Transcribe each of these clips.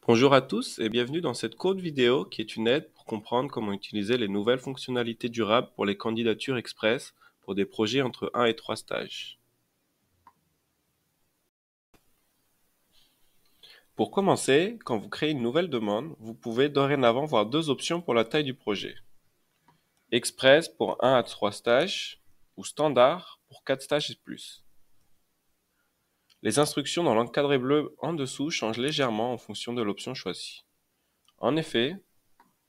Bonjour à tous et bienvenue dans cette courte vidéo qui est une aide pour comprendre comment utiliser les nouvelles fonctionnalités durables pour les candidatures express pour des projets entre 1 et 3 stages. Pour commencer, quand vous créez une nouvelle demande, vous pouvez dorénavant voir deux options pour la taille du projet. Express pour 1 à 3 stages ou Standard pour 4 stages et plus. Les instructions dans l'encadré bleu en dessous changent légèrement en fonction de l'option choisie. En effet,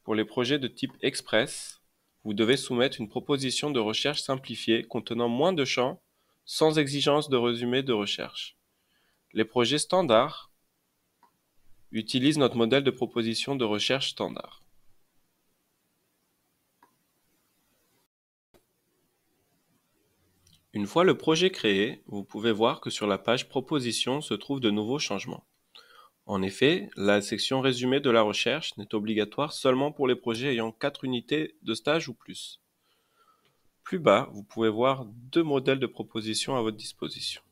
pour les projets de type Express, vous devez soumettre une proposition de recherche simplifiée contenant moins de champs, sans exigence de résumé de recherche. Les projets standards utilisent notre modèle de proposition de recherche standard. Une fois le projet créé, vous pouvez voir que sur la page Proposition se trouvent de nouveaux changements. En effet, la section Résumé de la recherche n'est obligatoire seulement pour les projets ayant 4 unités de stage ou plus. Plus bas, vous pouvez voir deux modèles de proposition à votre disposition.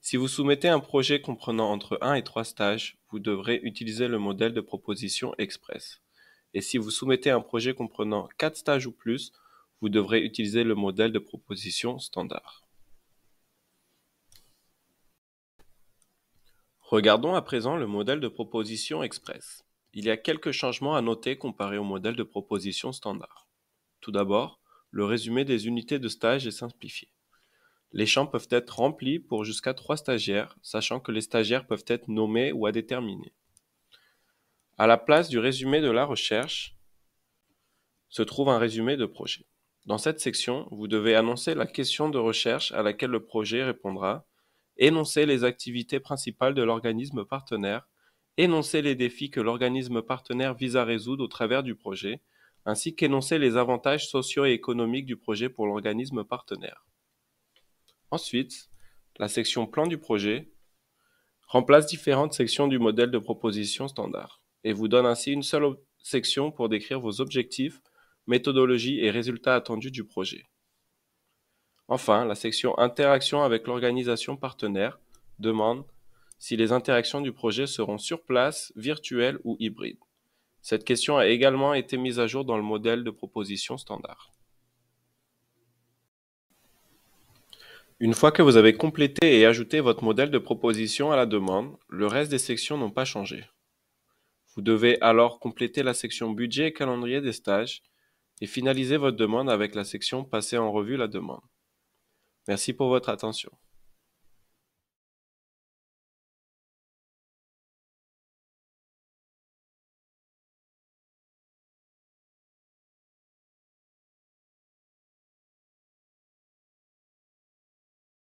Si vous soumettez un projet comprenant entre 1 et 3 stages, vous devrez utiliser le modèle de proposition Express. Et si vous soumettez un projet comprenant 4 stages ou plus, vous devrez utiliser le modèle de proposition Standard. Regardons à présent le modèle de proposition Express. Il y a quelques changements à noter comparé au modèle de proposition Standard. Tout d'abord, le résumé des unités de stage est simplifié. Les champs peuvent être remplis pour jusqu'à 3 stagiaires, sachant que les stagiaires peuvent être nommés ou à déterminer. À la place du résumé de la recherche, se trouve un résumé de projet. Dans cette section, vous devez annoncer la question de recherche à laquelle le projet répondra, énoncer les activités principales de l'organisme partenaire, énoncer les défis que l'organisme partenaire vise à résoudre au travers du projet, ainsi qu'énoncer les avantages sociaux et économiques du projet pour l'organisme partenaire. Ensuite, la section Plan du projet remplace différentes sections du modèle de proposition standard et vous donne ainsi une seule section pour décrire vos objectifs, méthodologie et résultats attendus du projet. Enfin, la section Interaction avec l'organisation partenaire demande si les interactions du projet seront sur place, virtuelles ou hybrides. Cette question a également été mise à jour dans le modèle de proposition standard. Une fois que vous avez complété et ajouté votre modèle de proposition à la demande, le reste des sections n'ont pas changé. Vous devez alors compléter la section Budget et calendrier des stages et finaliser votre demande avec la section Passer en revue la demande. Merci pour votre attention.